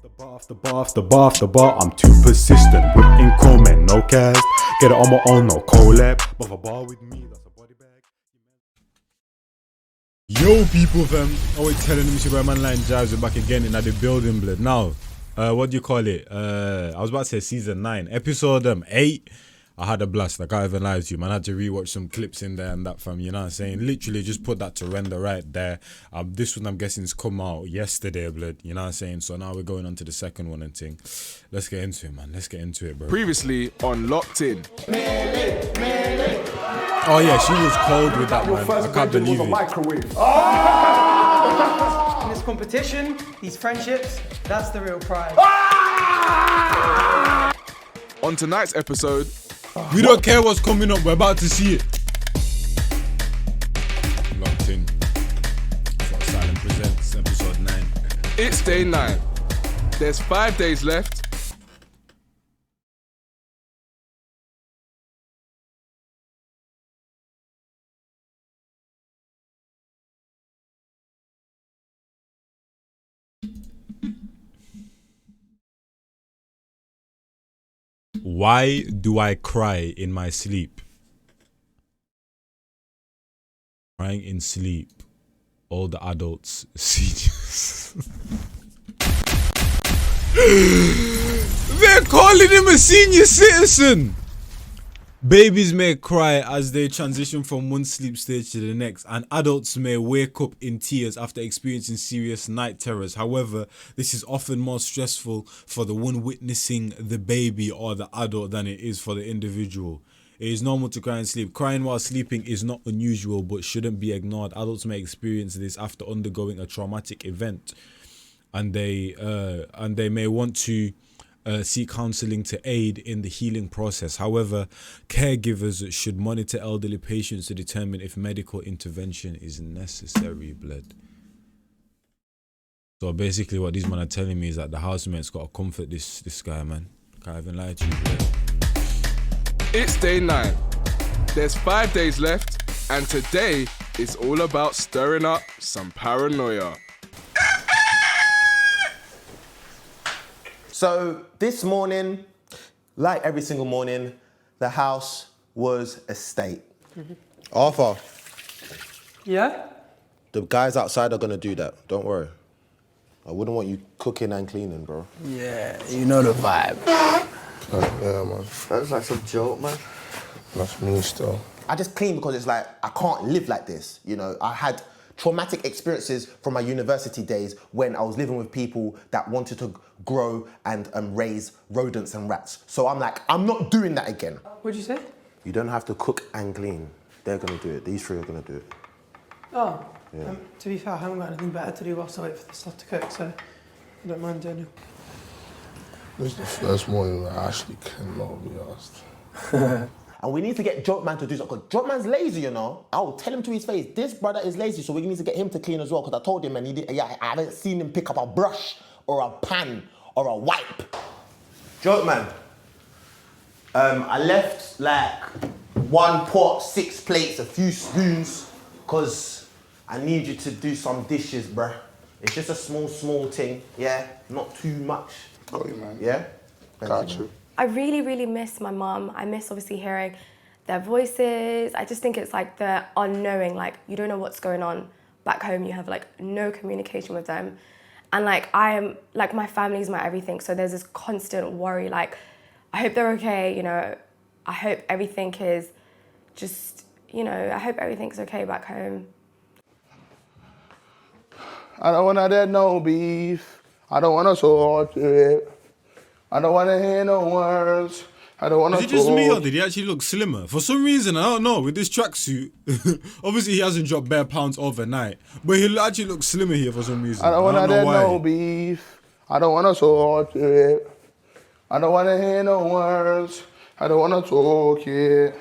Off the bar, I'm too persistent. Whipping comment, no cast. Get it on my own, no collab. But a bar with me, that's a body bag. Yo, people, fam. Always telling them, your man Line Jives are back again in the building, blood. Now, what do you call it? I was about to say season 9, episode 8. I had a blast. I can't even lie to you, man. I had to rewatch some clips in there and that, fam. You know what I'm saying? Literally just put that to render right there. This one, I'm guessing, has come out yesterday, blood. You know what I'm saying? So now we're going on to the second one and thing. Let's get into it, man. Let's get into it, bro. Previously on Locked In. Oh, yeah, she was cold with that, man. I can't believe it. In this competition, these friendships, that's the real prize. On tonight's episode, we don't care what's coming up, we're about to see it. Locked In. Silent Presents, episode 9. it's day 9. There's 5 days left. Why do I cry in my sleep? Crying in sleep. All the adults, seniors. They're calling him a senior citizen. Babies may cry as they transition from one sleep stage to the next, and adults may wake up in tears after experiencing serious night terrors. However, this is often more stressful for the one witnessing the baby or the adult than it is for the individual. It is normal to cry in sleep. Crying while sleeping is not unusual but shouldn't be ignored. Adults may experience this after undergoing a traumatic event, and they may want to seek counselling to aid in the healing process. However, caregivers should monitor elderly patients to determine if medical intervention is necessary, blood. So basically what these men are telling me is that the housemate's got to comfort this guy, man. Can't even lie to you, blood. It's day 9. There's 5 days left, and today is all about stirring up some paranoia. So this morning, like every single morning, the house was a state. Arthur, Yeah? the guys outside are gonna do that. Don't worry. I wouldn't want you cooking and cleaning, bro. Yeah, you know the vibe. Yeah, man. That's like some joke, man. That's me still. I just clean because it's like, I can't live like this. You know, I had traumatic experiences from my university days when I was living with people that wanted to grow and raise rodents and rats. So I'm like, I'm not doing that again. What'd you say? You don't have to cook and clean. They're gonna do it. These three are gonna do it. Oh, Yeah. to be fair, I haven't got anything better to do whilst I wait for the stuff to cook, so I don't mind doing it. This is the first morning where I actually cannot be asked. And we need to get Joke Man to do something. Because Joke Man's lazy, you know. I'll tell him to his face, this brother is lazy, so we need to get him to clean as well. Because I told him, and I haven't seen him pick up a brush or a pan or a wipe. Joke Man, I left like 1 pot, 6 plates, a few spoons, because I need you to do some dishes, bruh. It's just a small thing, yeah? Not too much. Got you, man. Yeah? Got you. I really, really miss my mum. I miss obviously hearing their voices. I just think it's like the unknowing, like you don't know what's going on back home. You have like no communication with them. And like I am, like my family's my everything. So there's this constant worry, like I hope they're okay, you know. I hope everything is just, you know, I hope everything's okay back home. I don't wanna get no beef. I don't wanna sort it. I don't wanna hear no words. I don't wanna Is it just me or talk. did he actually look slimmer? For some reason, I don't know, with this tracksuit, obviously he hasn't dropped bare pounds overnight, but he actually looks slimmer here for some reason. I don't wanna know get why. no beef. I don't wanna sort it. I don't wanna hear no words. I don't wanna talk it.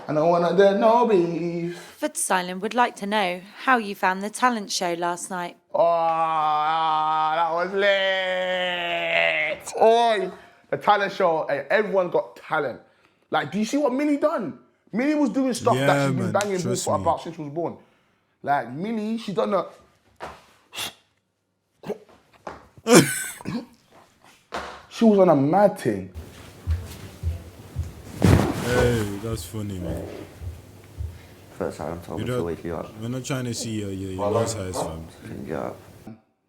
I don't wanna get no beef. Fred Silent would like to know how you found the talent show last night. Oh, that was lit. Oi, the talent show, hey, everyone got talent. Like, do you see what Millie done? Millie was doing stuff Yeah, that she's been man, banging trust for me. about since she was born. Like, Millie, she done a... She was on a mad thing. Hey, that's funny, man. First time told You me to don't- wake you up. We're not trying to see your last highs, fam. Couldn't get up.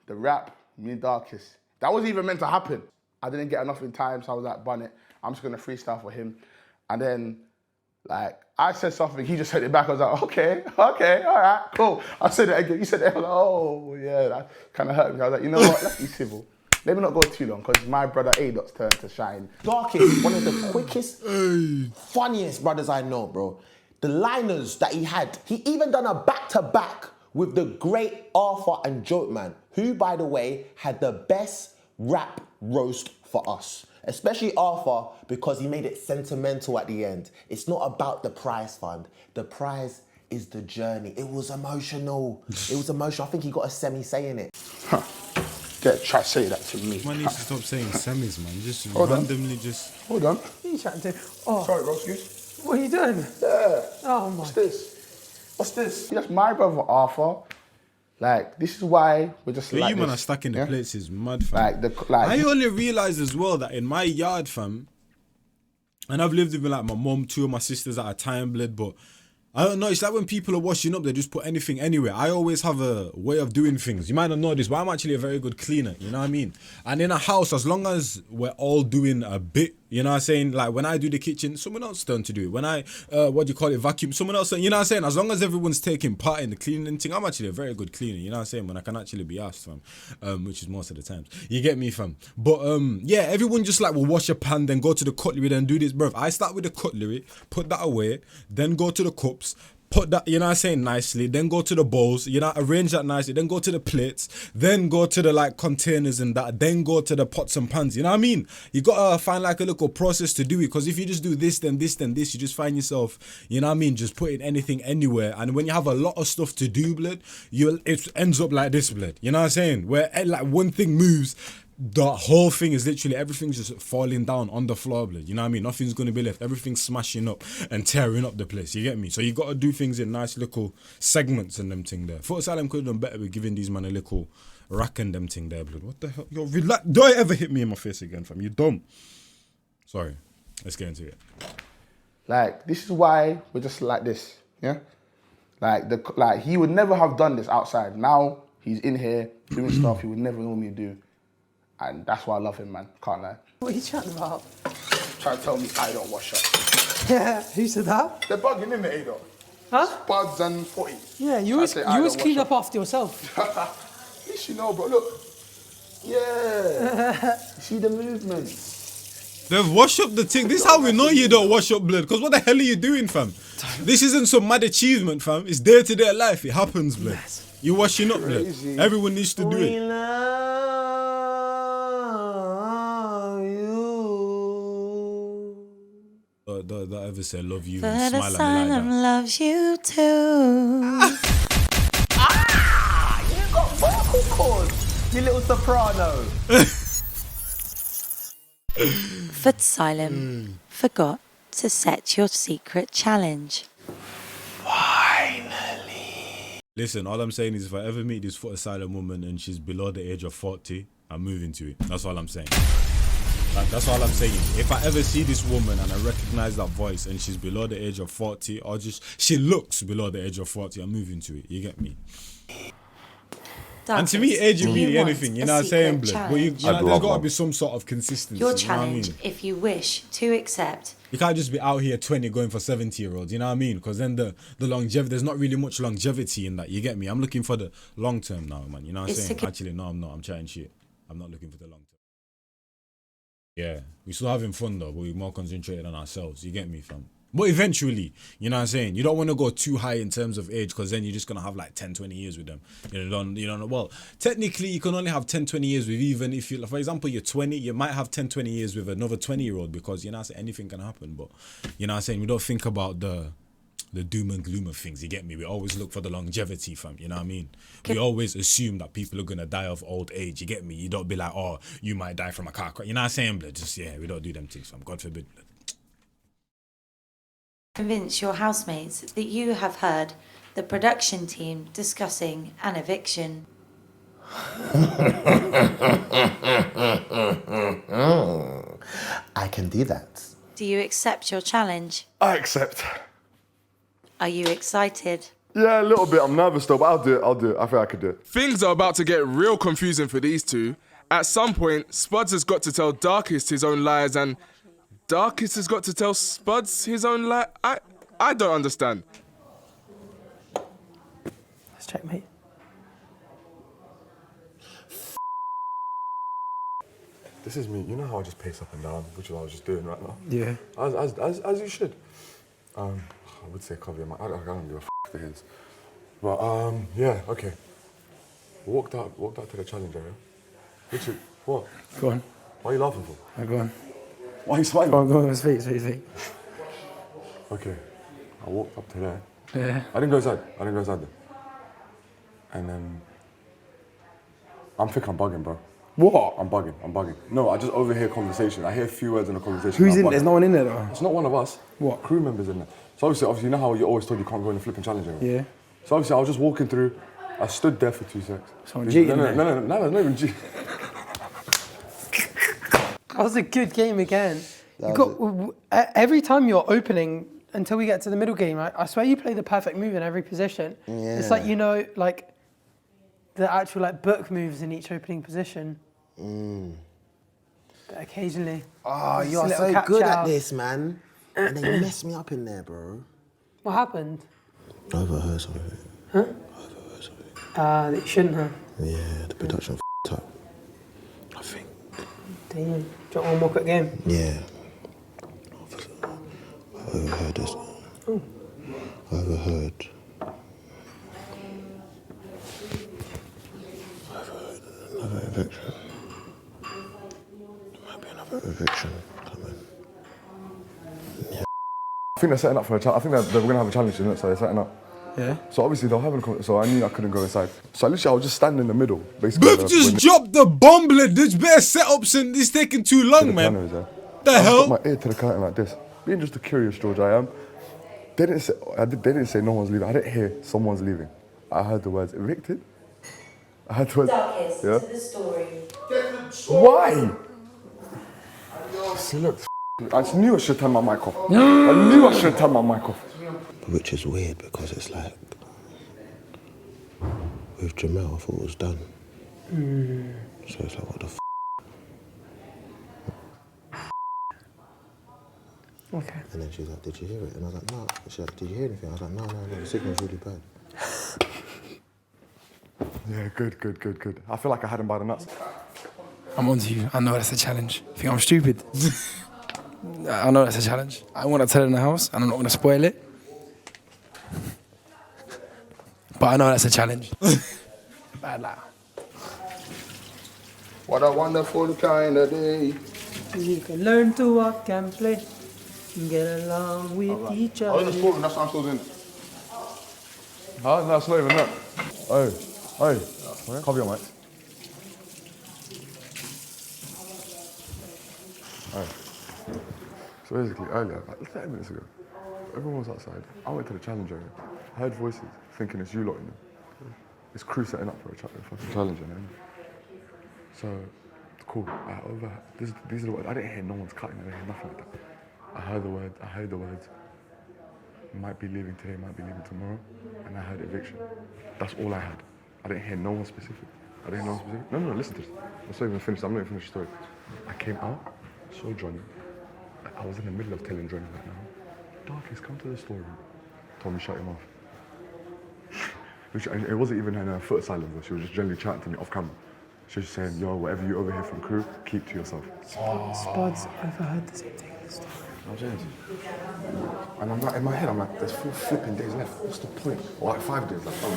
The rap, me and Darkest. That wasn't even meant to happen. I didn't get enough in time, so I was like, bun it. I'm just gonna freestyle for him. And then, like, I said something, he just said it back. I was like, okay, all right, cool. I said it again. He said it. I was like, oh, yeah, that kind of hurt me. I was like, you know what? Let's be civil. Let me not go too long, because my brother A-Dot's turn to shine. Darkest, one of the quickest, funniest brothers I know, bro. The liners that he had, he even done a back-to-back with the great Arthur and Joke Man, who, by the way, had the best rap roast for us. Especially Arthur, because he made it sentimental at the end. It's not about the prize fund. The prize is the journey. It was emotional. It was emotional. I think he got a semi saying it. Try to say that to me. Man needs to stop saying semis, man. Just Hold on. randomly just... Hold on. Who are you chatting to? Oh, Sorry, bro, excuse. what are you doing? Yeah. Oh my. What's this? What's this? That's my brother Arthur. Like, this is why we're just The like you man this. are stuck in the Yeah? plates is mad, fam. Like, I only realised as well that in my yard, fam, and I've lived with like my mum, two of my sisters at a time, blood, but I don't know, it's like when people are washing up, they just put anything anywhere. I always have a way of doing things. You might not know this, but I'm actually a very good cleaner, you know what I mean? And in a house, as long as we're all doing a bit, you know what I'm saying? Like when I do the kitchen, someone else turn to do it. When I, vacuum, someone else, you know what I'm saying? As long as everyone's taking part in the cleaning thing, I'm actually a very good cleaner, you know what I'm saying? When I can actually be asked, fam, which is most of the times. You get me, fam? But yeah, everyone just like will wash a pan, then go to the cutlery, then do this, bruv. I start with the cutlery, put that away, then go to the cups, put that, you know what I'm saying, nicely, then go to the bowls, you know, arrange that nicely, then go to the plates, then go to the like containers and that, then go to the pots and pans, you know what I mean? You gotta find like a little process to do it, because if you just do this, then this, then this, you just find yourself, you know what I mean, just putting anything anywhere. And when you have a lot of stuff to do, blood, it ends up like this, blood, you know what I'm saying? Where like one thing moves, the whole thing is literally everything's just falling down on the floor, blood. You know what I mean? Nothing's gonna be left. Everything's smashing up and tearing up the place. You get me? So you gotta do things in nice little segments and them thing there. Foot Asylum could have done better with giving these man a little rack and them thing there, blood. What the hell? Yo, relax. Don't ever hit me in my face again, fam. You dumb. Sorry. Let's get into it. Like, this is why we're just like this, yeah? Like he would never have done this outside. Now he's in here doing stuff he would never normally do. And that's why I love him, man. Can't lie. What are you chatting about? Try to tell me I don't wash up. Yeah, who said that? They're bugging in the A-Dot. Huh? Spuds and footy. Yeah, you always clean up after yourself. At least you know, bro. Look. Yeah. You see the movements. They've washed up the thing. This is how we know you don't wash up, blood. Because what the hell are you doing, fam? This isn't some mad achievement, fam. It's day-to-day life. It happens, blood. You're washing up, blood. Everyone needs to do it. Don't ever say love you and But smile at me like Asylum that. loves you too. You got vocal cords, you little soprano. Foot Asylum forgot to set your secret challenge. Listen, all I'm saying is if I ever meet this Foot Asylum woman and she's below the age of 40, I'm moving to it. That's all I'm saying. That's all I'm saying. If I ever see this woman and I recognize that voice and she's below the age of 40, or just she looks below the age of 40, I'm moving to it. You get me? And to me, age is really anything, you know what I'm saying, blood? But you know, there's got to be some sort of consistency. Your you know what I challenge, mean? if you wish to accept. You can't just be out here 20 going for 70-year-olds, you know what I mean? Because then the longevity, there's not really much longevity in that, you get me? I'm looking for the long term now, man, you know what I'm saying? Actually, no, I'm not. I'm chatting shit. I'm not looking for the long term. Yeah, we're still having fun though, but we're more concentrated on ourselves, you get me, fam? But eventually, you know what I'm saying? You don't want to go too high in terms of age, because then you're just going to have like 10, 20 years with them. You don't know. Well, technically, you can only have 10, 20 years with, even if you, for example, you're 20, you might have 10, 20 years with another 20-year-old, because, you know what I'm saying, anything can happen. But, you know what I'm saying, we don't think about the doom and gloom of things, you get me? We always look for the longevity, fam, you know what I mean? We always assume that people are going to die of old age, you get me? You don't be like, oh, you might die from a car crash. You know what I'm saying, blood? Just, yeah, we don't do them things, fam. God forbid, blood. Convince your housemates that you have heard the production team discussing an eviction. do that. Do you accept your challenge? I accept. Are you excited? Yeah, a little bit. I'm nervous though, but I'll do it. I think I could do it. Things are about to get real confusing for these two. At some point, Spuds has got to tell Darkest his own lies, and Darkest has got to tell Spuds his own lie. I don't understand. Let's check, mate. This is me. You know how I just pace up and down, which is what I was just doing right now. Yeah. As you should. I would say cover your mind. I don't give a f*** to his. But yeah, okay. Walked out to the challenge area. Richard, what? Go on. What are you laughing for? Go on. Why are you smiling? Go on, speak. Okay. I walked up to there. Yeah. I didn't go inside there. And then I'm bugging, bro. What? I'm bugging. No, I just overhear conversation. I hear a few words in the conversation. Who's I'm in there? bugging. There's no one in there though. It's not one of us. What? Crew members in there. So obviously, you know how you always told you can't go in the flipping challenge area? Yeah. So obviously, I was just walking through. I stood there for 2 seconds. Someone cheating No, there? no, not even G. That was a good game again. Every time you're opening, until we get to the middle game, I swear you play the perfect move in every position. Yeah. It's like, you know, like the actual like book moves in each opening position. But occasionally. Oh, just you a are little so catch good at out. this, man. And then you messed me up in there, bro. What happened? I overheard something. Huh? I overheard something. That you shouldn't have. Yeah, the production f***ed up. I think. Damn. Do you want one more quick game? Yeah. I overheard this. Oh. I overheard another eviction. There might be another eviction coming. I think they're setting up for a challenge. I think they're going to have a challenge, isn't it? So they're setting up. Yeah. So obviously they'll have a. So I knew I couldn't go inside. So literally I was just standing in the middle, basically. Bruv just dropped the bomb, blood. There's better setups and it's taking too long, man. The I hell? put my ear to the curtain like this. Being just a curious George I am. They didn't say no one's leaving. I didn't hear someone's leaving. I heard the words evicted. I heard the words. Darkest, Yeah. to the story. Why? See, look. I knew I should turn my mic off. I knew I should turn my mic off. Which is weird because it's like, with Jamel, I thought it was done. So it's like, what the f? Okay. And then she's like, did you hear it? And I was like, no. She's like, did you hear anything? I was like, no, the signal's really bad. Yeah, good. I feel like I had him by the nuts. I'm on to you. I know that's a challenge. Think I'm stupid? I know that's a challenge. I want to tell it in the house, and I'm not going to spoil it. But I know that's a challenge. Bad lie. What a wonderful kind of day. You can learn to walk and play. And get along with each I was in other. the storeroom, that's what I'm still doing. No, it's not even that. Oi, cover your mic. So basically, earlier, like 30 minutes ago, everyone was outside. I went to the challenge area. I heard voices thinking it's you lot in there. It's crew setting up for a fucking challenge area. So, cool. These are the words. I didn't hear no one's cutting. I didn't hear nothing like that. I heard the words. Might be leaving today, might be leaving tomorrow. And I heard eviction. That's all I had. I didn't hear no one specific. No, listen to this. I'm not even finished the story. I came out, saw Johnny. I was in the middle of telling Johnny right now, Darkest, come to the storeroom. Told me shut your mouth. It wasn't even in a foot silence, she was just generally chatting to me off camera. She was just saying, yo, whatever you overhear from crew, keep to yourself. Spuds overheard the same thing in the story. I'm saying to you. And I'm like, in my head, I'm like, there's 4 flipping days left. What's the point? Or like 5 days left. See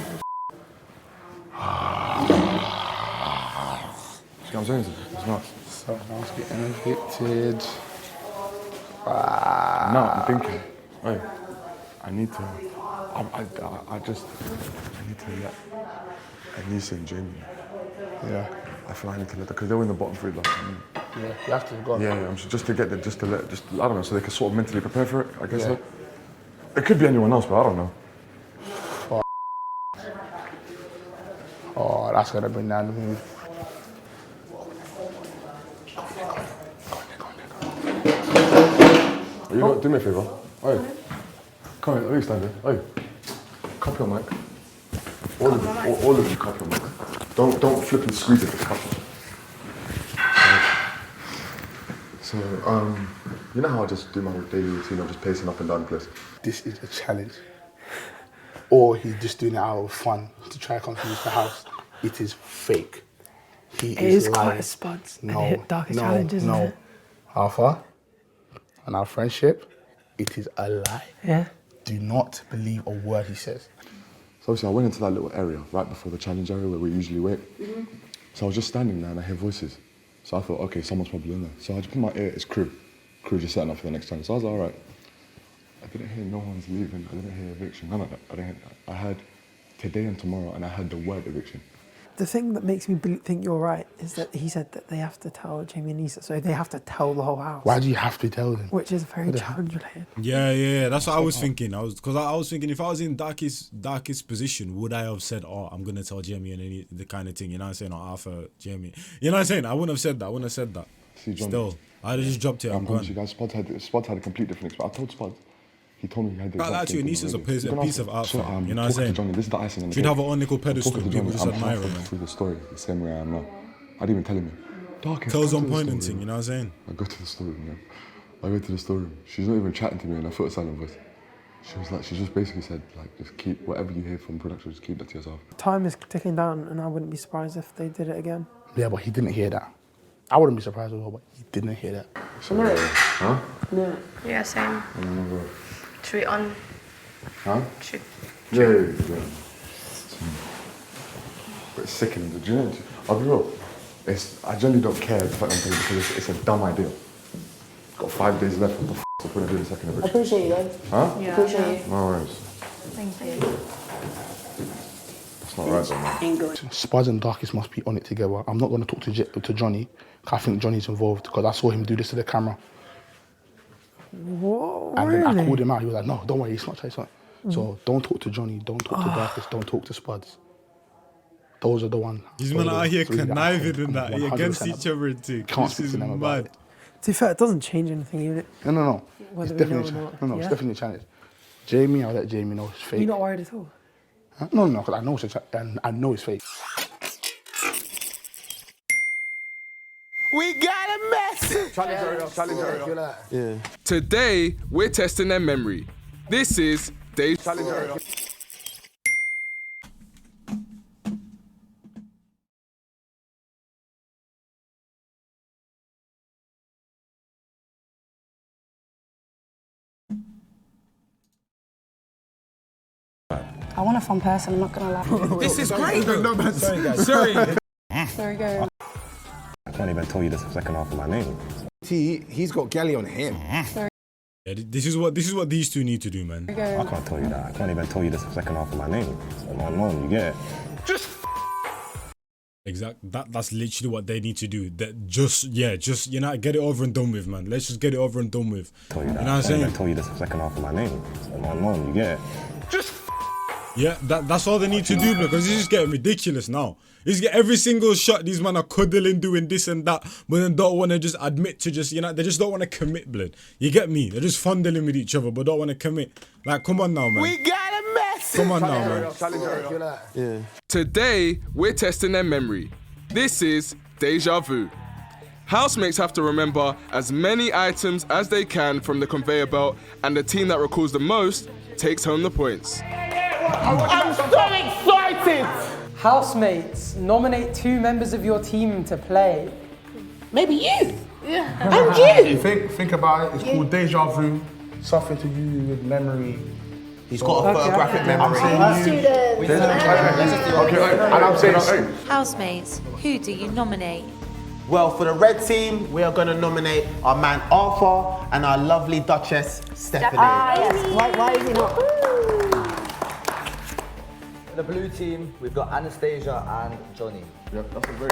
what I'm saying to you? It's nuts. Someone's getting evicted. Now I'm thinking, hey, I need to let Anissa and Jamie. Yeah. I feel I need to let them, because they were in the bottom 3 last time. Yeah, you have to go. Yeah, just to get them, I don't know, so they can sort of mentally prepare for it, I guess. Yeah. It could be anyone else, but I don't know. Oh, that's gonna bring down the mood. You know, do me a favour. Oi. Come here, let me stand here. Oi. Cup your mic. All of you cup your mic. Don't flip and squeeze it, just cup it. So, you know how I just do my daily routine of just pacing up and down the place? This is a challenge. Or he's just doing it out of fun to try to confuse the house. It is fake. It is quite a spuds and hit darkest challenge, isn't it? Alpha, and our friendship, it is a lie. Yeah. Do not believe a word he says. So obviously I went into that little area right before the challenge area where we usually wait. So I was just standing there and I hear voices. So I thought, okay, someone's probably in there. So I just put my ear, it's crew. Crew just setting up for the next challenge. So I was like, all right. I didn't hear no one's leaving. I didn't hear eviction, none of that. I heard today and tomorrow and I heard the word eviction. The thing that makes me think you're right is that he said that they have to tell Jamie and Issa, so they have to tell the whole house. Why do you have to tell them? Which is very challenge related. Yeah. That's what I was thinking. I was thinking if I was in darkest position, would I have said, "Oh, I'm gonna tell Jamie," and the kind of thing, you know what I'm saying, or Arthur, Jamie, you know what I'm saying? I wouldn't have said that. See, John, Still, I'd have just dropped it. I'm gone. You guys, Spuds had a complete different experience. I told Spuds. He told me he had the But actually, Anissa's a piece of art, fam. You know what I'm saying? saying? Johnny, this is the icing on the She'd cake. have her own little pedestal. People just admire her, man. through the story the same way I am now. I didn't even tell him. Darkest. Tells on point and thing, you know what I'm saying? I go to the storeroom, man. I go to the storeroom. She's not even chatting to me in a foot silent voice. She just basically said, like, just keep whatever you hear from production, just keep that to yourself. Time is ticking down, and I wouldn't be surprised if they did it again. Yeah, but he didn't hear that. I wouldn't be surprised at all, but he didn't hear that. Huh? Yeah, same. Should we on? Huh? Should. Yeah. But it's sickening. Do you know? I'll be real. I generally don't care the fact I'm telling you because it's a dumb idea. Got 5 days left. What the f*** is the point of doing a second eviction? I appreciate you, guys. Huh? Yeah. Appreciate you. No worries. Thank you. It's not right though, man. Spuds and Darkest must be on it together. I'm not going to talk to Johnny. I think Johnny's involved because I saw him do this to the camera. Whoa, and really? then I called him out. He was like, no, don't worry, it's not. So don't talk to Johnny, don't talk to Darkest, don't talk to Spuds. Those are the ones. These men are out here conniving in that 100% against each other and thing. Can't This speak is to them about mad. it. To be fair, it doesn't change anything, even. No. Whether It's we know definitely or a not. challenge. No, it's Yeah? definitely a challenge. Jamie, I'll let Jamie know it's fake. You're not worried at all? Huh? No, because I know it's and I know it's fake. We got a mess. Challenge area. Yeah. Today, we're testing their memory. This is Dave Challenge Area. I want a fun person, I'm not gonna lie. This is great. Sorry, guys. Sorry. Sorry, go. I can't even tell you the second half of my name. He's got galley on him. Yeah, this is what these two need to do, man. I can't tell you that. I can't even tell you the second half of my name. I'm unknown, you get it? That's literally what they need to do. That just you know, get it over and done with, man. Let's just get it over and done with. Tell you that. You know what I'm I can't saying? even tell you the second half of my name. I'm unknown, you get it? Yeah, that's all they need to do, because it's just getting ridiculous now. It's get every single shot these men are cuddling, doing this and that, but then don't want to just admit to just, you know, they just don't want to commit, blood. You get me? They're just fondling with each other, but don't want to commit. Like, come on now, man. We got a mess. Come on now, man. Challenge area. Yeah. Today, we're testing their memory. This is Deja Vu. Housemates have to remember as many items as they can from the conveyor belt, and the team that recalls the most takes home the points. I'm so excited. Housemates, nominate 2 members of your team to play. Maybe you. Yeah. And you. Think about it. It's called Deja Vu. Something to do with memory. He's got a photographic memory. And I'm saying, Housemates, who do you nominate? Well, for the red team, we are going to nominate our man Arthur and our lovely Duchess Stephanie. Yes. Why is he not? The blue team, we've got Anastasia and Johnny. Yep, that's a very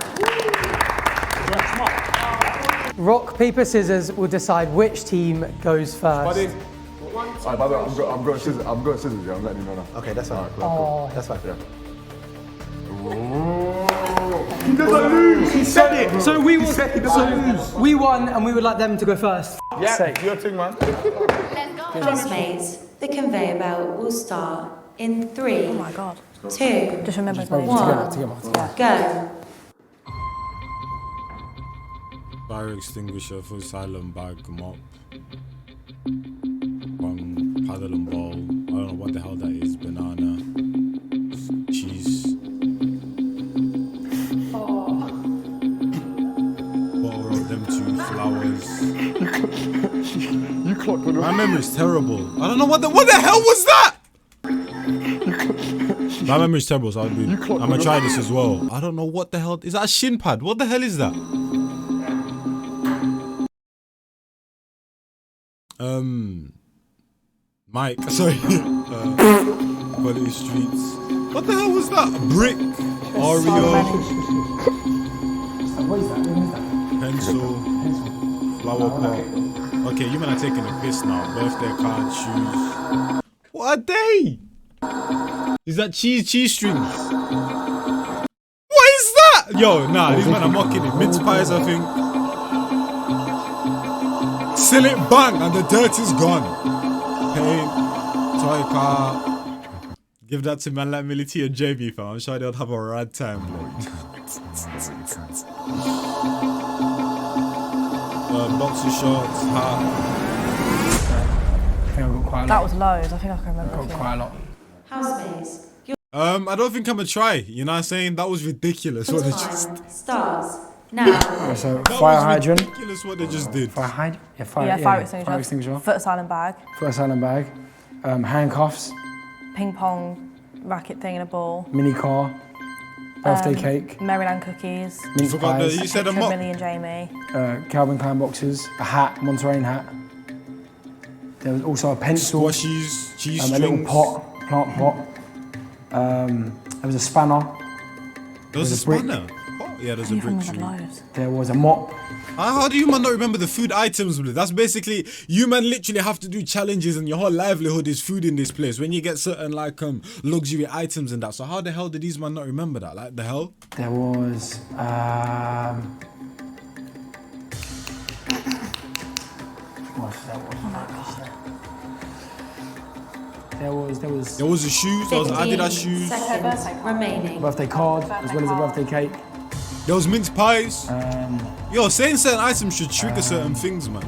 Rock, paper, scissors will decide which team goes first. Alright, by the way, I'm going scissors. I'm going scissors. Yeah, I'm letting you know now. Okay, that's fine. Cool. That's fine. Yeah. He doesn't lose. He said it. So we won, and we would like them to go first. Yeah, your thing, man. Housemates, the conveyor belt will start in 3, Oh my god. 2, Just remember his 1, name. go. Fire extinguisher, full silent bag, mop, bong, paddle and ball. I don't know what the hell that is. Banana, cheese. Bottle of them 2 flowers. You clocked on My memory's terrible. I don't know what the hell was that? My memory's terrible, so I'm gonna try this as well. I don't know what the hell is that. A shin pad? What the hell is that? Mike, sorry. Quality Streets. What the hell was that? Brick, Oreo, What is that? pencil, flower pot. Okay, you men are taking a piss now. Birthday card, shoes. What are they? Is that cheese strings? What is that? Yo, nah, these men are mocking it. Mince pies, I think. Seal it, bang, and the dirt is gone. Paint, toy car. Give that to man like Mility and JB, fam. I'm sure they'll have a rad time, bro. Boxer shorts, hat. I think I got quite a lot. That was loads. I think I can remember. I got quite a lot. Housemates, your I don't think I'm gonna try. You know what I'm saying? That was ridiculous what they just. time starts now. So That fire was hydrant. ridiculous what they just did. Fire hydrant. Yeah, fire, Yeah, fire extinguisher. Fire extinguisher. Foot silent bag. First island bag. Handcuffs. Ping pong racket thing and a ball. Mini car. Birthday cake. Maryland cookies. Mince Forgot pies. you said a Picture of mop. Millie and Jamie. Calvin Klein boxes. A hat. Montserrat hat. There was also a pencil. Squashies, cheese A little strings. pot. Plant pot. There was a spanner. There was a There's a brick. spanner. Oh, yeah, there's a You brick remember tree. loads. There was a mop. How do you man not remember the food items? Bro? That's basically, you man literally have to do challenges and your whole livelihood is food in this place. When you get certain like luxury items and that. So how the hell did these man not remember that? Like the hell? There was There was There was the shoes, there was 15 Adidas shoes, seconds remaining. birthday card as well as a birthday cake. there was mince pies. Yo, saying certain items should trigger certain things, man.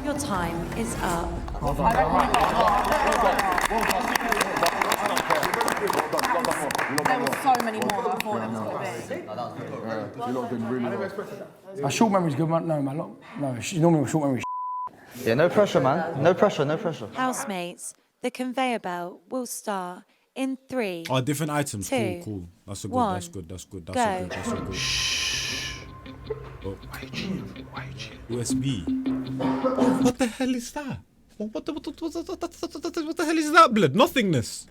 Your time is up. There were so many more than I thought there was going to be. You lot did really well. My short memory's good, man. No, my long. No, normally my short memory. Yeah, no pressure, man. No pressure, no pressure. Housemates, the conveyor belt will start in 3. Oh, different items. Cool, Two, cool. That's a good, one, that's good, that's good, that's go. a good, that's a good. Shh. Oh. USB. What the hell is that? What the hell is that, blood? Nothingness.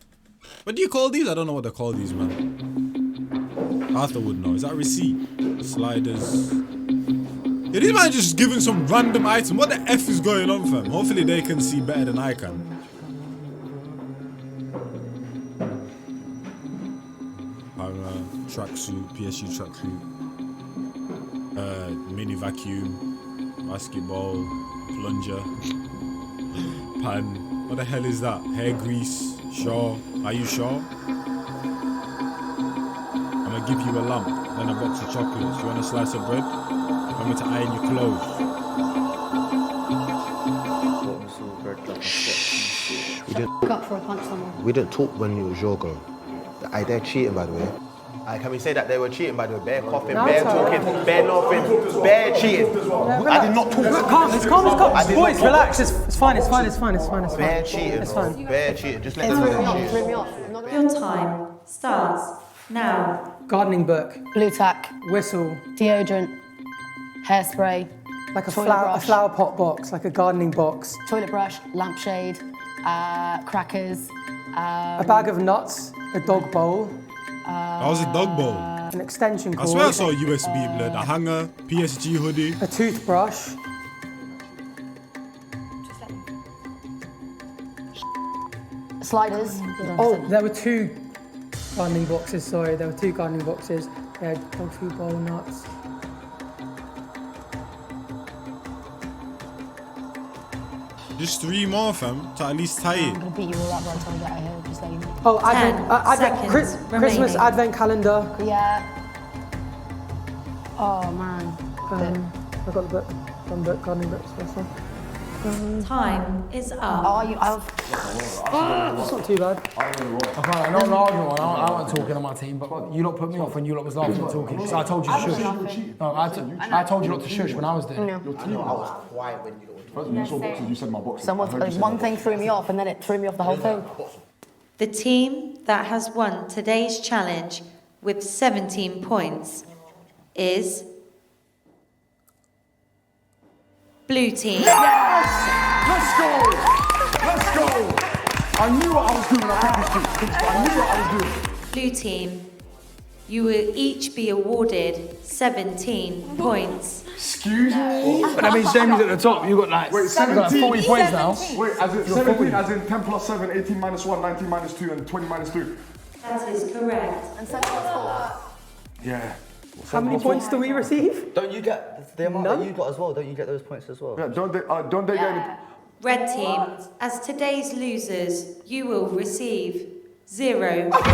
What do you call these? I don't know what they call these, man. Arthur would know. Is that receipt? Sliders. Yeah, these man just giving some random item. What the F is going on, fam? Hopefully they can see better than I can. Tracksuit, PSG tracksuit. Mini vacuum. Basketball. Plunger. Pan. What the hell is that? Hair grease. Shaw. Are you sure? I'm gonna give you a lump, then a box of chocolates. You want a slice of bread? I'm going to iron your clothes. We didn't talk when it was your girl. They're cheating, by the way. Can we say that they were cheating, by the way? Bare coughing, bare talking, bare nothing, bare cheating. I did not talk. Calm, it's calm. Boys, relax. It's fine. Bare cheating. It's fine. Bare cheating. Just let them know they're cheating. Your time starts now. Gardening book, Blue tack, whistle, deodorant, hairspray, like a Toilet brush. flower pot box, like a gardening box, toilet brush, lampshade, crackers, a bag of nuts, a dog bowl, That was a dog bowl. an extension I cord, swear I saw a USB, blood. A hanger, PSG hoodie. a toothbrush, Sliders. Oh, there were 2 gardening boxes, sorry. There were 2 gardening boxes. They had dog food, bowl, nuts. Just 3 more, fam, to at least tie I'm it. gonna beat you all up by the time we get out of here, just letting you know. Oh, 10 seconds Christmas remaining. advent calendar. Yeah. Oh man. I got the book. One book, gardening books, first one. Time is up. Oh, That's not too bad. I can't, not an argument. I wasn't talking on my team, but you lot put me off when you lot was laughing and talking. So I told you to shush. No, I told you not to shush when I was there. I was quiet when you You saw boxes, you said my boxes. One thing threw me off, and then it threw me off the whole thing. The team that has won today's challenge with 17 points is Blue Team. Yes! Let's go! Let's go! I knew what I was doing. I knew what I was doing. Blue Team, you will each be awarded 17 points. Excuse me? But that means Jamie's at the top. You got like, Wait, you got like 40 points now. Wait, as in 17 as in 10 plus 7, 18 minus 1, 19 minus 2, and 20 minus 3. That is correct. And 7 plus 4. Yeah. How many points do we receive? Don't you get the amount that you got as well? Don't you get those points as well? Yeah, don't they get any... Red Team, as today's losers, you will receive 0 points.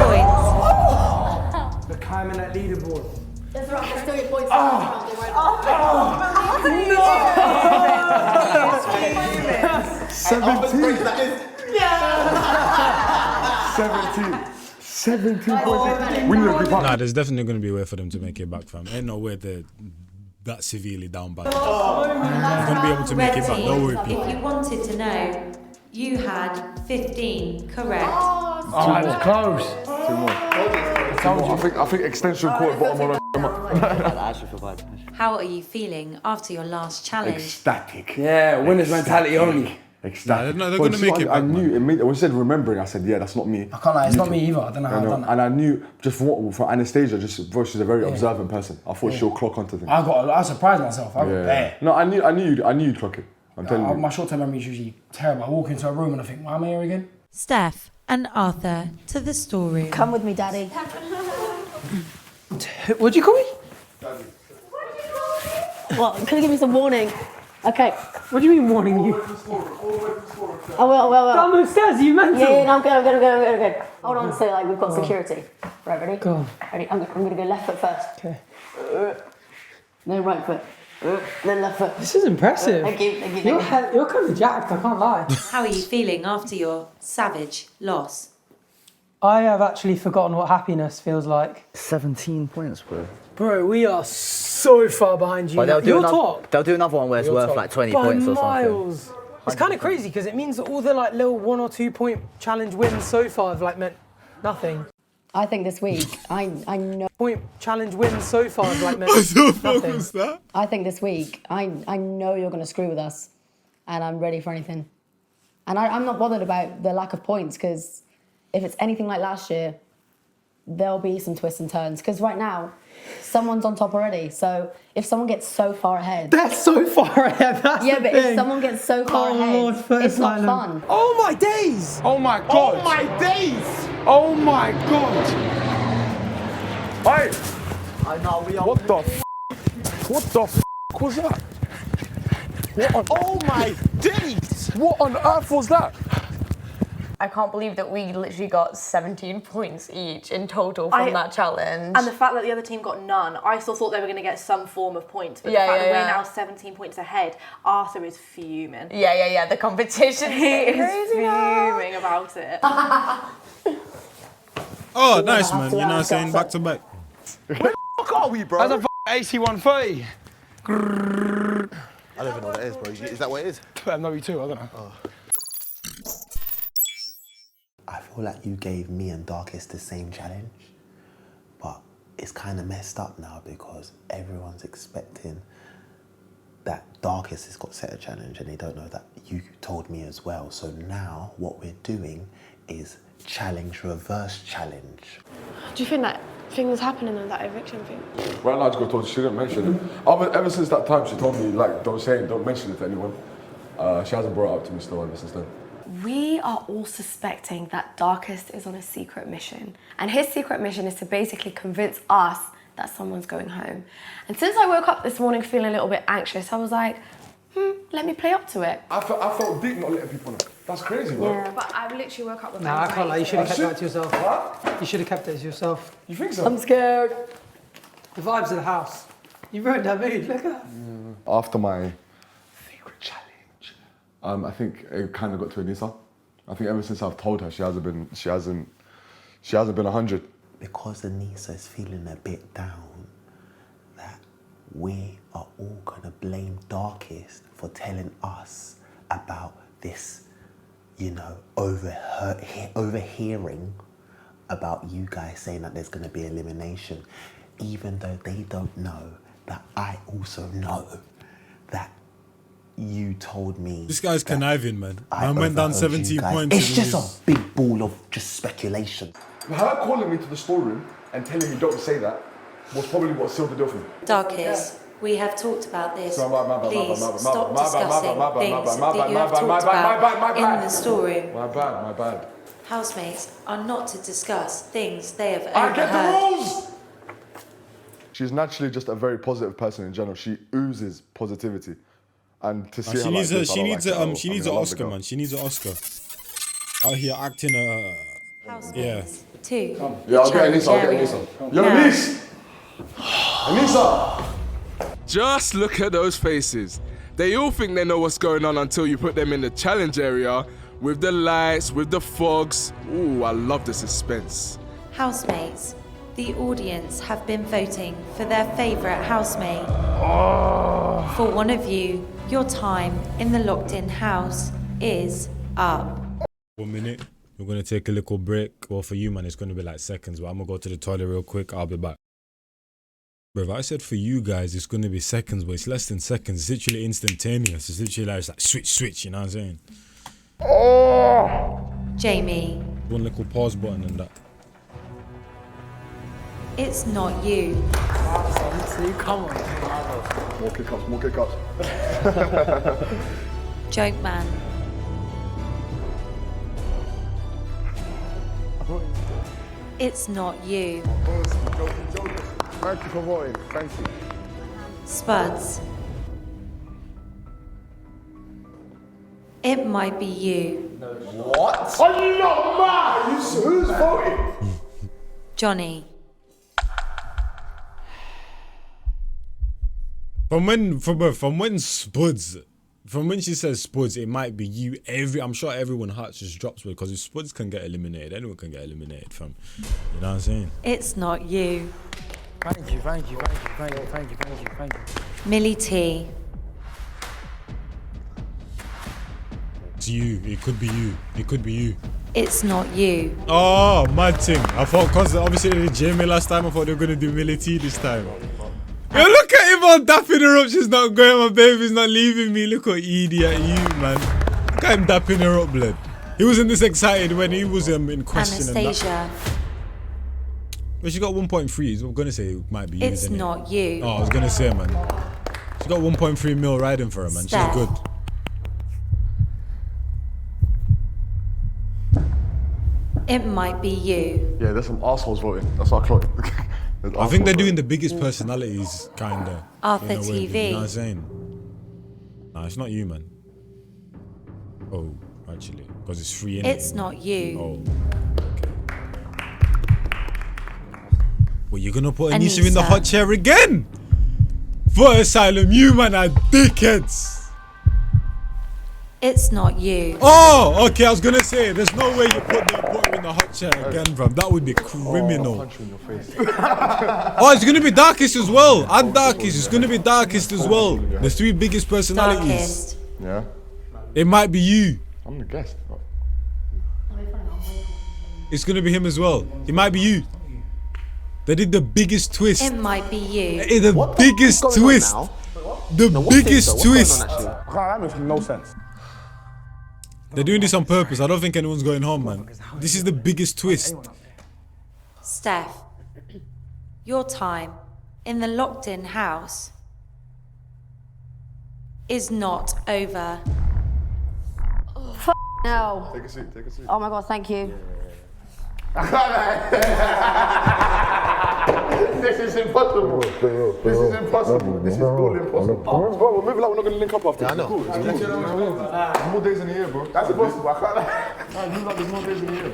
They're climbing that leaderboard. That's right, there's still your points. Yeah! 17 points. We need a group up. Nah, there's definitely going to be a way for them to make it back, fam. Ain't no way they're that severely down bad. They're going to be able to make Red it back. Team, Don't worry, people. if you wanted to know, you had 15 correct. Oh, that's close. 2 more. I think extension court bottom on I actually feel bad. How are you feeling after your last challenge? ecstatic. Yeah, winner's mentality only. Ecstatic. Nah, they're gonna make it I back, knew it made, when you said remembering, I said, yeah, that's not me. I can't lie, it's not me either. I don't know how I've done that. And I knew, just for Anastasia, just she's a very observant person. I thought she'll clock onto things. I surprised myself. I got there. No, I knew you'd clock it. I'm telling you. My short-term memory is usually terrible. I walk into a room and I think, why am I here again? Steph and Arthur to the storeroom. Come with me, Daddy. What'd you call me? What? Can you give me some warning? Okay. What do you mean warning you? I will. Down those stairs, you mental? Yeah, no, I'm good. Hold on, so like we've got security. Right, ready? Go on. Ready? I'm gonna go left foot first. Okay. Then right foot. Then left foot. This is impressive. Thank you. You're kind of jacked, I can't lie. How are you feeling after your savage loss? I have actually forgotten what happiness feels like. 17 points, bro. Bro, we are so far behind you. But You're top. They'll do another one where it's worth like 20 by points or miles. something. It's kind of crazy because it means that all the like little 1 or 2 point challenge wins so far have like meant nothing. I think this week, I know. Point challenge wins so far have like meant nothing. What's that? I think this week, I know you're going to screw with us, and I'm ready for anything. And I'm not bothered about the lack of points because if it's anything like last year, there'll be some twists and turns. Because right now, someone's on top already. So if someone gets so far ahead, That's so far ahead. That's yeah, the but thing. if someone gets so far ahead, Lord, it's not fun. Oh my days! Oh my God! Oh my days! Oh my God! Hey! I know, we are. What the f? What the f was that? Oh my days! What on earth was that? I can't believe that we literally got 17 points each in total from that challenge. And the fact that the other team got none, I still thought they were going to get some form of points. But Yeah, the fact that yeah. we're now 17 points ahead, Arthur is fuming. Yeah, the competition. He is fuming about it. Oh, nice, man. You know what I'm saying? Back to back. Where the fuck are we, bro? That's a AC-130. I don't even know what that is, bro. Is that what it is? No, you too, I don't know. Oh. I feel like you gave me and Darkest the same challenge, but it's kind of messed up now because everyone's expecting that Darkest has got set a challenge and they don't know that you told me as well. So now what we're doing is reverse challenge. Do you think that thing was happening in that eviction thing? Right now, I just got told she didn't mention it. Ever since that time, she told me, like, don't mention it to anyone. She hasn't brought it up to me still ever since then. We are all suspecting that Darkest is on a secret mission. And his secret mission is to basically convince us that someone's going home. And since I woke up this morning feeling a little bit anxious, I was like, let me play up to it. I felt deep not letting people know. That's crazy, bro. Yeah, but I literally woke up with Nah, I can't lie. You should have kept that to yourself. What? You should have kept it to yourself. You think so? I'm scared. The vibes of the house. You ruined that mood. Look at that. After my secret challenge, I think it kind of got to Anissa. I think ever since I've told her, she hasn't been 100. Because Anissa is feeling a bit down, that we are all gonna blame Darkest for telling us about this, you know, overhearing about you guys saying that there's gonna be elimination, even though they don't know that I also know that you told me. This guy's conniving, man. Man went down 17 points. It's just a big ball of just speculation. Her calling me to the storeroom and telling me don't say that was probably what sealed the deal for me. Darkest, we have talked about this. My bad, Please stop discussing things that you have talked about in the storeroom. My bad. Housemates are not to discuss things they have I get the overheard. rules! She's naturally just a very positive person in general. She oozes positivity. And to see her like this, she needs an I love the Oscar, girl. man. She needs an Oscar. Out here acting yeah. Two. Yeah, I'll get Anissa. Yo, Anissa! Just look at those faces. They all think they know what's going on until you put them in the challenge area with the lights, with the fogs. Ooh, I love the suspense. Housemates, the audience have been voting for their favourite housemate. For one of you, your time in the locked-in house is up. 1 minute. We're going to take a little break. Well, for you, man, it's going to be like seconds, but I'm going to go to the toilet real quick. I'll be back. Bro, I said for you guys, it's going to be seconds, but it's less than seconds. It's literally instantaneous. It's literally like, switch, you know what I'm saying? Jamie, One little pause button and that. it's not you. Come on. More kick-ups. Joke man, it's not you. Thank you for voting. Thank you. Spuds, it might be you. What? Are you not mad? Who's voting? Johnny, From when she says Spuds, it might be you. I'm sure everyone hearts just drops because if Spuds can get eliminated, anyone can get eliminated, fam. You know what I'm saying? it's not you. Thank you. Millie T, It's you. It could be you. it's not you. Oh, mad thing. I thought, because obviously they did Jamie last time, I thought they were going to do Millie T this time. Yo, look at him on dapping her up. She's not going. My baby's not leaving me. Look what idiot you, man. Look at him dapping her up, blood. He wasn't this excited when he was in question. Anastasia, But she got 1.3. I'm going to say it might be you, it's isn't it? not you. Oh, I was going to say, man. She got 1.3 mil riding for her, man. Steph. She's good. It might be you. Yeah, there's some assholes voting. That's what I clocked. I think they're doing the biggest personalities, kind of. Arthur in a way, TV. You know what I'm saying? Nah, it's not you, man. Oh, actually. Because it's free, innit? It's not you. Oh, okay. Well, you're gonna put Anisha in the Anissa. hot chair again? For Asylum, you man are dickheads. It's not you. Oh, okay, I was gonna say, there's no way you put her in the hot chair again, bro. That would be criminal. Punch you in your face. Oh, it's gonna be Darkest as well. And Darkest, it's gonna be Darkest as well. The three biggest personalities. Darkest, Yeah? It might be you. I'm the guest. It's gonna be him as well. It might be you. They did the biggest twist. it might be you. The biggest twist. The biggest twist. That makes no sense. They're doing this on purpose. I don't think anyone's going home, man. This is the biggest twist. Steph, your time in the locked-in house is not over. No. Take a seat, take a seat. Oh my God, thank you. This is impossible. This is impossible. This is all impossible. Bro, maybe like we're not going to link up after. Yeah, I know. There's more days in the year, bro. That's impossible. I can't. Lie. There's more days in the year.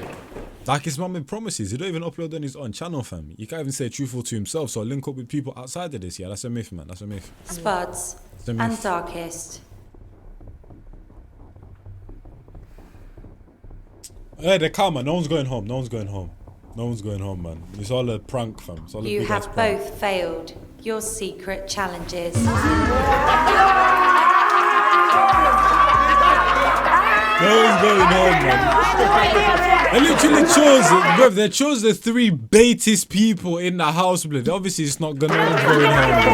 Like his mum made promises. He don't even upload on his own channel, fam. You can't even say truthful to himself. So link up with people outside of this. Yeah, that's a myth, man. That's a myth. Spuds That's a myth. and Darkest. Hey, they're calm, man. No one's going home. No one's going home. No one's going home, man. It's all a prank, fam. It's all a You big ass have prank. both failed your secret challenges. No one's going home, man. They literally chose, bruv, they chose the 3 baitest people in the house, blood. Obviously, it's not gonna, no one's going home, bro.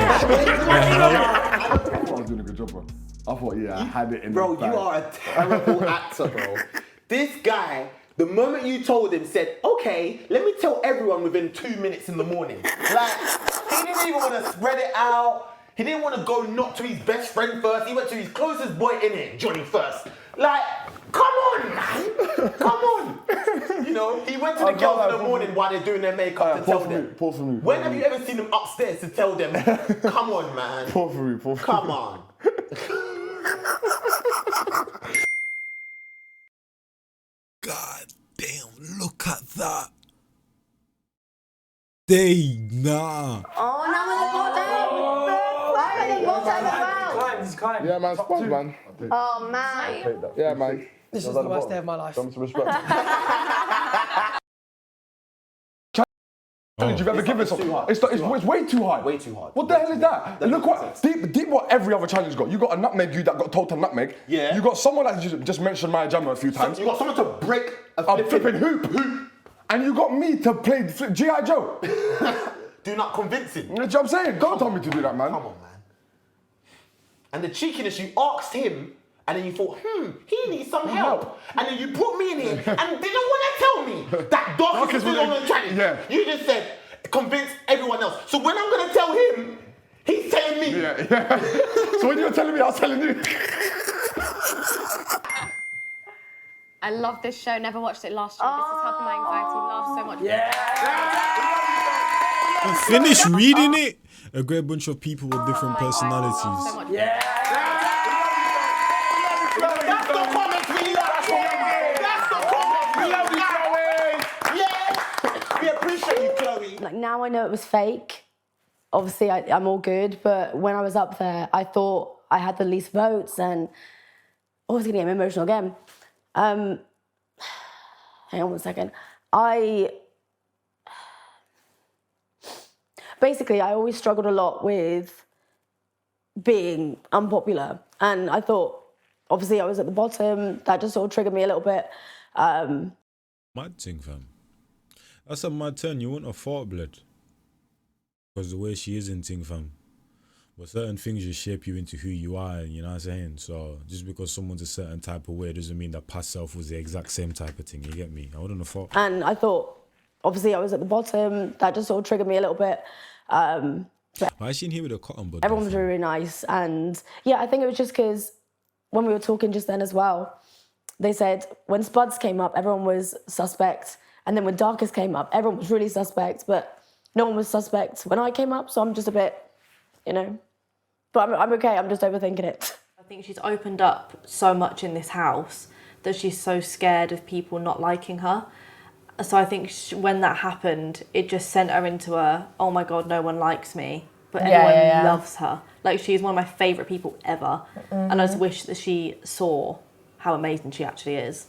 I thought I was doing a good job, bro. I thought, yeah, I had it in Bro, the bag. you are a terrible actor, bro. This guy, the moment you told him, said, okay, let me tell everyone within 2 minutes in the morning. Like, he didn't even want to spread it out. He didn't want to go not to his best friend first. He went to his closest boy in here, Johnny, first. Like, come on, man. Come on. You know, he went to the girls in the morning while they're doing their makeup to tell them. Pour for me. When have you ever seen them upstairs to tell them, come on, man. Pour for me. Come on. God damn, look at that. Nah. Oh, now I'm at the bottom as well. Yeah, man, sponge, man. Oh, man. Yeah, man. This is the worst day of my life. Some respect. Challenge you've ever given someone. It's way too hard. Way too hard. What the hell is that? Look what deep what every other challenge got. You got a nutmeg you that got told to nutmeg. Yeah. You got someone that just mentioned Maya Jama a few times. You got someone to break a flipping hoop. And you got me to play G.I. Joe. Do not convince him. You know what I'm saying? Don't tell me to do that, man. Come on, man. And the cheekiness, you asked him, and then you thought, he needs some help. And then you brought me in here and didn't want to tell me that Darkest is still on the challenge. Yeah. You just said, convince everyone else. So when I'm going to tell him, he's telling me. Yeah. So when you're telling me, I was telling you. I love this show. Never watched it last year. This is helping my anxiety laugh so much. Finish reading it. A great bunch of people with different personalities. So much. That's the comment we love. That's the comment we love. Yeah. We appreciate you, Chloe. Like, now I know it was fake. Obviously, I'm all good, but when I was up there, I thought I had the least votes, and I was gonna get emotional again. Hang on 1 second. Basically, I always struggled a lot with being unpopular, and I thought, obviously, I was at the bottom. That just sort of triggered me a little bit. Mad thing, fam. That's a mad turn. You wouldn't have thought, blood. Because the way she is in thing, fam. But certain things just shape you into who you are, you know what I'm saying? So just because someone's a certain type of way doesn't mean that past self was the exact same type of thing, you get me? I wouldn't have thought. And I thought, obviously, I was at the bottom. That just sort of triggered me a little bit. Why is she in here with a cotton bud? Everyone was really, really nice. And yeah, I think it was just because when we were talking just then as well, they said when Spuds came up, everyone was suspect. And then when Darkest came up, everyone was really suspect, but no one was suspect when I came up. So I'm just a bit, you know, but I'm okay. I'm just overthinking it. I think she's opened up so much in this house that she's so scared of people not liking her. So I think when that happened, it just sent her into a, oh my God, no one likes me, but everyone loves her. Like, she's one of my favourite people ever. And I just wish that she saw how amazing she actually is.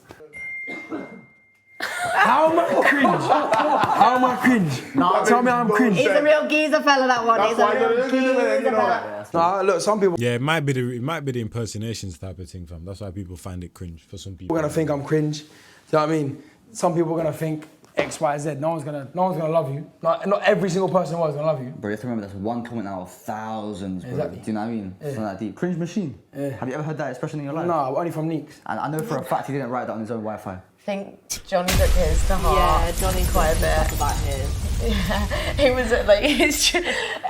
How am I cringe? How am I cringe? Tell me how I'm cringe. He's a real geezer fella, that one. He's a real geezer fella. Nah, look, some people Yeah, it might be the impersonations type of thing, fam. That's why people find it cringe for some people. are gonna think I'm cringe. Do you know what I mean? Some people are gonna think X, Y, Z. No one's gonna love you. Not every single person in the world is gonna love you. Bro, you have to remember that's one comment out of thousands, bro. Exactly. Do you know what I mean? It's not that deep. Cringe machine. Yeah. Have you ever heard that expression in your life? No, only from Neeks. And I know for a fact he didn't write that on his own Wi-Fi. I think Johnny took his to heart. Yeah, Johnny's quite a talk bit. about his. It was like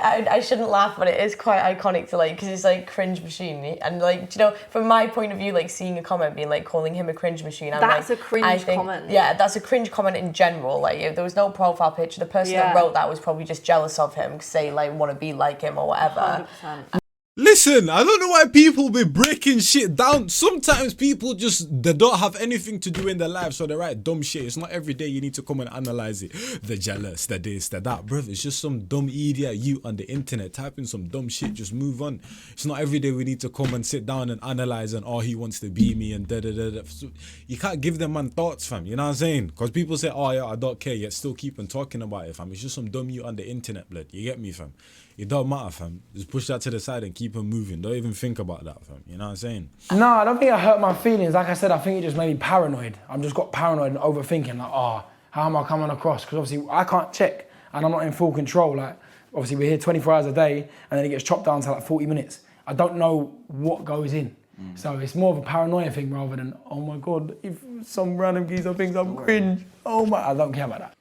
I shouldn't laugh, but it is quite iconic to like because it's like cringe machine and like from my point of view, like seeing a comment being like calling him a cringe machine. That's a cringe comment. Yeah, that's a cringe comment in general. Like if there was no profile picture, the person that wrote that was probably just jealous of him, say like want to be like him or whatever. 100%. Listen, I don't know why people be breaking shit down. Sometimes people they don't have anything to do in their life, so they write dumb shit. It's not every day you need to come and analyze it. The jealous, the this, the that, bruv. It's just some dumb idiot you on the internet typing some dumb shit. Just move on. It's not every day we need to come and sit down and analyze and he wants to be me and da da da da. So you can't give them man thoughts, fam. You know what I'm saying? Because people say, oh yeah, I don't care, yet still keep on talking about it, fam. It's just some dumb you on the internet, blood. You get me, fam? It don't matter, fam. Just push that to the side and keep on moving. Don't even think about that, fam. You know what I'm saying? No, I don't think I hurt my feelings. Like I said, I think it just made me paranoid. I've just got paranoid and overthinking, like, how am I coming across? Because obviously I can't check and I'm not in full control. Like, obviously we're here 24 hours a day and then it gets chopped down to like 40 minutes. I don't know what goes in. So it's more of a paranoia thing rather than, oh my God, if some random geezer thinks I'm cringe, I don't care about that.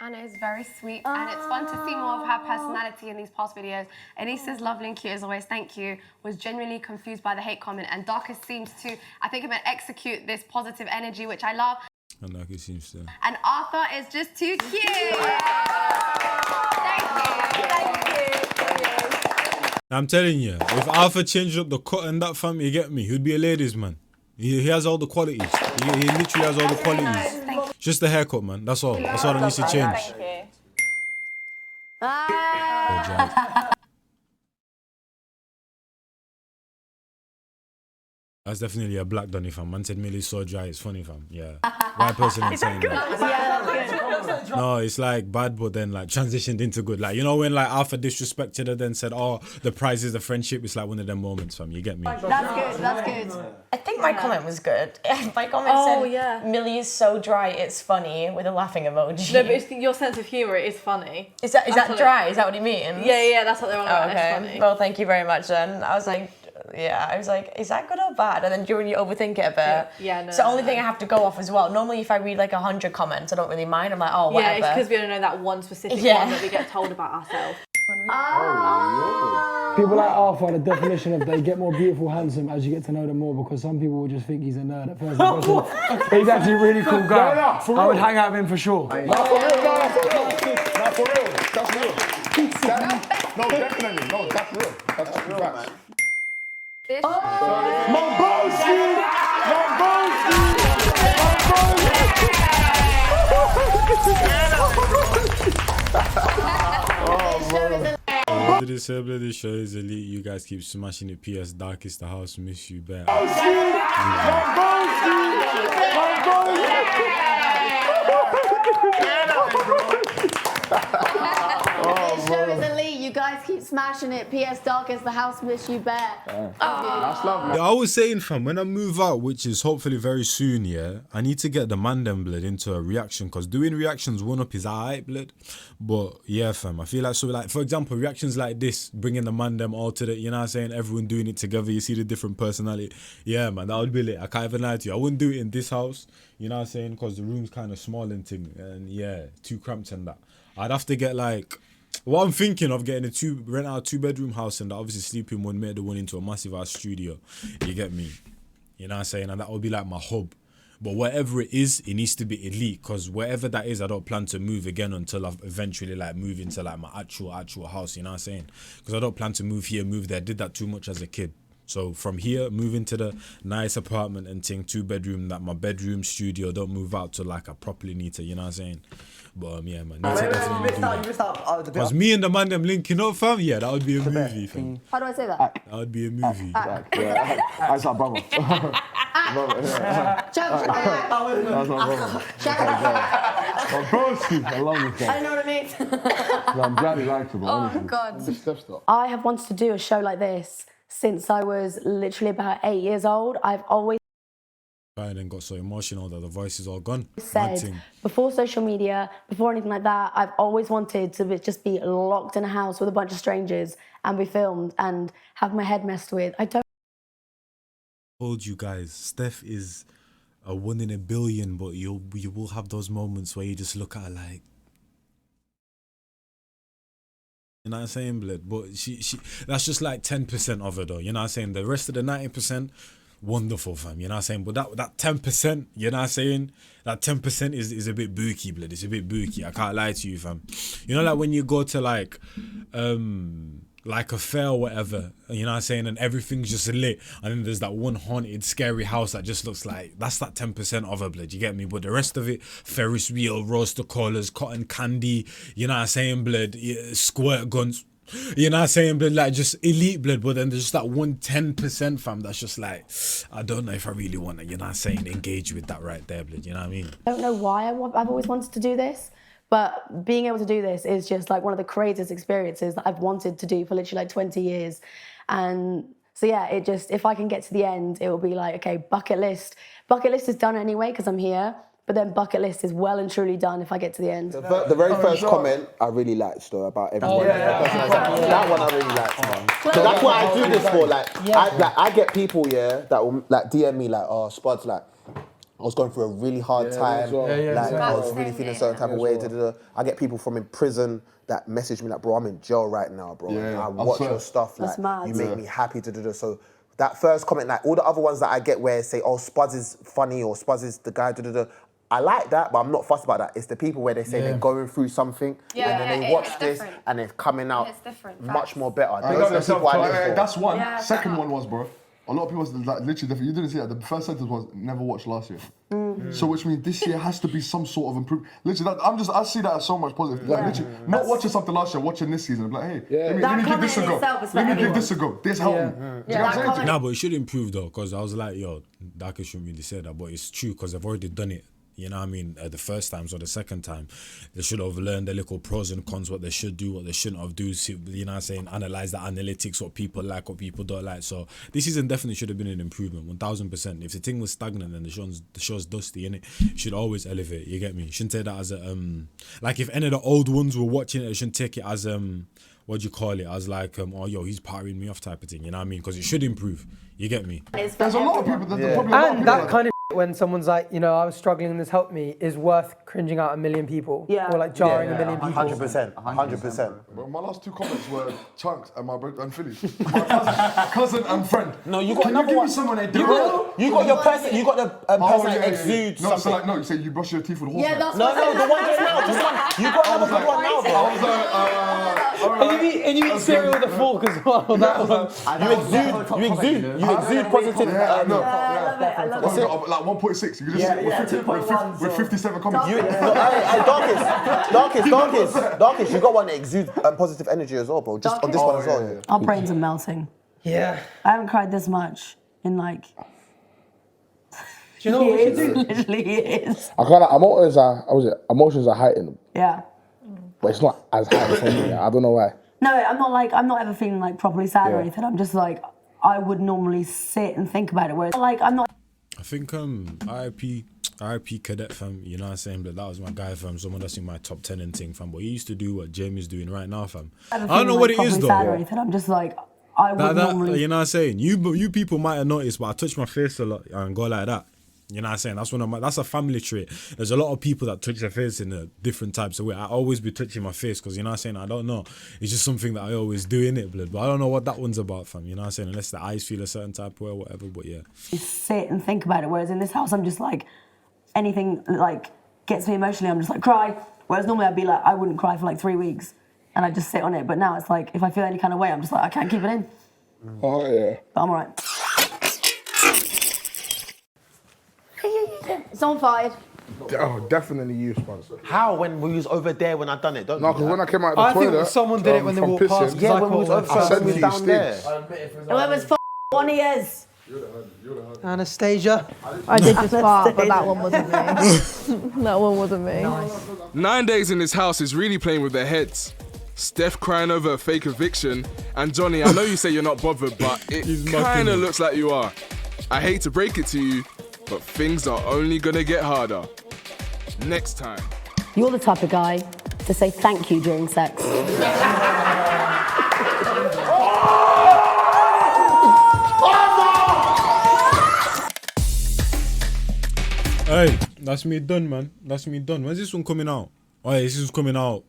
Anna is very sweet and it's fun to see more of her personality in these past videos. Anissa's lovely and cute as always, thank you, was genuinely confused by the hate comment and Darkest seems to, I think, execute this positive energy, which I love. And Darkest seems to. And Arthur is just too cute. I'm telling you, if Arthur changed up the cut and that, fam, you get me, he'd be a ladies man. He has all the qualities. He literally has all the qualities. Just the haircut, man. That's all. That's all that needs to change. That's definitely a black Donny, fam. Man said Millie's so dry, it's funny, fam. Yeah. White person ain't saying that. No, it's like bad, but then like transitioned into good. Like, you know when like Arthur disrespected her, then said, oh, the prize is the friendship. It's like one of them moments, fam. You get me? That's good, that's good. I think my comment was good. My comment said, Millie is so dry, it's funny, with a laughing emoji. No, but it's your sense of humour is funny. Is that dry? Is that what he means? Yeah, that's what they're on about. Okay. It's funny. Well, thank you very much then. I was like, is that good or bad? And then during you overthink it a bit. Yeah, no. It's the only thing I have to go off as well. Normally if I read like 100 comments, I don't really mind. I'm like, oh, whatever. Yeah, it's because we don't know that one specific one that we get told about ourselves. People like Arthur, the definition of they get more beautiful, handsome as you get to know them more, because some people will just think he's a nerd at first impression. He's actually a really cool guy. I would hang out with him for sure. For real. That's real. No, definitely. No, that's real. That's true facts. This show is elite. You guys keep smashing it. PS Darkest, the house miss you back. You guys keep smashing it. PS Darkest, the house miss you bear. That's lovely. Yeah, I was saying, fam, when I move out, which is hopefully very soon, yeah, I need to get the Mandem blood into a reaction, because doing reactions one up is alright, blood. But yeah, fam, I feel like, so like, for example, reactions like this, bringing the Mandem all to the, you know what I'm saying, everyone doing it together, you see the different personality. Yeah, man, that would be lit. I can't even lie to you. I wouldn't do it in this house, you know what I'm saying, because the room's kind of small and thing, and yeah, too cramped and that. I'd have to get like, what I'm thinking of getting rent out a 2-bedroom house and obviously sleeping one, make the one into a massive ass studio. You get me? You know what I'm saying? And that would be like my hub. But whatever it is, it needs to be elite, because whatever that is, I don't plan to move again until I've eventually like move into like my actual house, you know what I'm saying? Because I don't plan to move here, move there. I did that too much as a kid. So from here, move into the nice apartment and thing, 2-bedroom, that my bedroom, studio, don't move out to like I properly need to, you know what I'm saying? But yeah, man. You missed out the bit. Because me and the man them linking up, fam, yeah, that would be a movie, fam. How do I say that? That would be a movie. That's our brother. I love this guy. I know what it means. I'm glad he liked him, honestly. God. I have wanted to do a show like this since I was literally about 8 years old. I've always And then got so emotional that the voice is all gone. said, before social media, before anything like that, I've always wanted to just be locked in a house with a bunch of strangers and be filmed and have my head messed with. I told you guys, Steph is a 1 in a billion, but you will have those moments where you just look at her like, You know what I'm saying, blood? But she that's just like 10% of her though. You know what I'm saying? The rest of the 90%, wonderful, fam. You know what I'm saying? But that 10%, you know what I'm saying? That 10% is a bit booky, blood. It's a bit booky. I can't lie to you, fam. You know, like when you go to like a fair or whatever, you know what I'm saying, and everything's just lit, and then there's that one haunted, scary house that just looks like, that's that 10% of her, blood, you get me? But the rest of it, Ferris wheel, roaster collars, cotton candy, you know what I'm saying, blood, squirt guns, you know what I'm saying, blood, like just elite, blood. But then there's just that 10%, fam, that's just like, I don't know if I really want to, you know what I'm saying, engage with that right there, blood, you know what I mean? I don't know why I've always wanted to do this, but being able to do this is just like one of the craziest experiences that I've wanted to do for literally like 20 years. And so yeah, it just, if I can get to the end, it will be like, okay, bucket list. Bucket list is done anyway because I'm here, but then bucket list is well and truly done if I get to the end. The very first comment I really liked though about everyone. That one I really liked, man. So that's what I do this for. I get people, that will like DM me like, oh, Spuds, like, I was going through a really hard time. I was really feeling a certain type of way. I get people from in prison that message me like, bro, I'm in jail right now, bro. I watch your stuff. Like, you make me happy. So that first comment, like all the other ones that I get where say, oh, Spuds is funny or Spuds is the guy. I like that, but I'm not fussed about that. It's the people where they say they're going through something and then they watch this and it's coming out much more better. Those are the people I live for. That's one. Second one was, bro. A lot of people like literally, you didn't see that. The first sentence was never watched last year. So which means this year has to be some sort of improvement. Literally, I see that as so much positive. Like literally, not watching something last year, watching this season. I'm like, hey, let me give this a go. Let me give this a go. This helped me. Nah, but it should improve though, because I was like, yo, Daka shouldn't really say that, but it's true because I've already done it. You know what I mean? The first times or the second time, they should have learned the little pros and cons, what they should do, what they shouldn't have do. You know what I'm saying? Analyze the analytics, what people like, what people don't like. So this season definitely should have been an improvement, 1000%. If the thing was stagnant and the show's dusty, innit, it should always elevate. You get me? You shouldn't take that as a like if any of the old ones were watching it, they shouldn't take it as what do you call it? As like oh yo, he's powering me off type of thing. You know what I mean? Because it should improve. You get me? There's a lot of people. There's probably a lot of And people that like kind of when someone's like, you know, I was struggling and this helped me, is worth cringing out 1 million people. Or like jarring 1 million people. 100%. Well, my last two comments were Chunks and my brother and Philly. My cousin and friend. No, you got Can another you give one. me someone You got your person. You got the person that exudes No, so something. like, no, you say you brush your teeth with a horse. Yeah, that's No, the one just now. Just one. You got another good one now, bro. And you eat cereal with a fork as well. That one. You exude positive. Like 1.6. You just with 57 comments. Darkest, you got one that exudes positive energy as well, bro. Just on this one as well. Our brains are melting. Yeah. I haven't cried this much in like Do you know what we should do? Literally years. Emotions are heightened, Yeah. but it's not as high for me. I don't know why. No, I'm not ever feeling like properly sad or anything. I'm just like, I would normally sit and think about it, whereas like, I'm not. I think RIP Cadet, fam, you know what I'm saying, but that was my guy, fam, someone that's in my top 10 and thing, fam, but he used to do what Jamie's doing right now, fam. I don't know what it is though. I'm just like, I would normally. You know what I'm saying? You people might have noticed, but I touch my face a lot and go like that. You know what I'm saying? That's a family trait. There's a lot of people that touch their face in a different types of way. I always be touching my face because, you know what I'm saying? I don't know. It's just something that I always do, innit, blood? But I don't know what that one's about, fam. You know what I'm saying? Unless the eyes feel a certain type of way or whatever, but yeah. Sit and think about it, whereas in this house, I'm just like, anything like gets me emotionally, I'm just like, cry. Whereas normally I'd be like, I wouldn't cry for like 3 weeks and I just sit on it. But now it's like, if I feel any kind of way, I'm just like, I can't keep it in. Oh, yeah. But I'm all right. Someone fired. Oh, definitely you, sponsor. How? When we was over there when I done it, don't No, because when I came out of the toilet, think someone did it when they walked past. Yeah, when we was over we was down there. Whoever's 1 years. Anastasia. I did just fart, but that one wasn't me. That one wasn't me. 9 days in this house is really playing with their heads. Steph crying over a fake eviction, and Johnny, I know you say you're not bothered, but it kinda looks like you are. I hate to break it to you, but things are only gonna get harder. Next time. You're the type of guy to say thank you during sex. Hey, that's me done, man. That's me done. When's this one coming out? Oh, yeah, this is coming out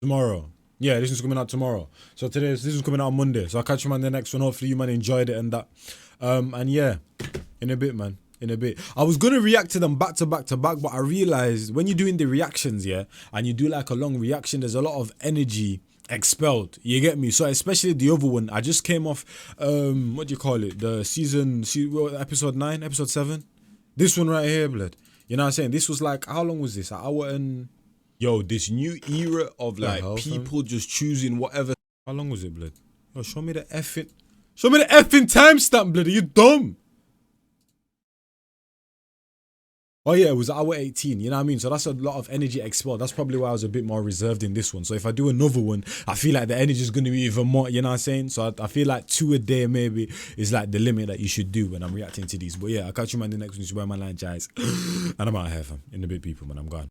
tomorrow. Yeah, this one's coming out tomorrow. So this one's coming out on Monday. So I'll catch you man in the next one. Hopefully you man enjoyed it and that. And yeah, in a bit, man. In a bit. I was gonna react to them back to back to back, but I realized when you're doing the reactions, yeah, and you do like a long reaction, there's a lot of energy expelled. You get me? So especially the other one, I just came off what do you call it? The episode 9, episode 7. This one right here, blood. You know what I'm saying? This was like, how long was this? An hour and this new era of like people just choosing whatever. How long was it, blood? Yo, show me the effing timestamp, blood. Are you dumb? Oh yeah, it was hour 18, you know what I mean? So that's a lot of energy expelled. That's probably why I was a bit more reserved in this one. So if I do another one, I feel like the energy is going to be even more, you know what I'm saying? So I feel like 2 a day maybe is like the limit that you should do when I'm reacting to these. But yeah, I'll catch you man in the next one. It's where my line, guys. And I'm out of here, fam. In a bit, people, man. I'm gone.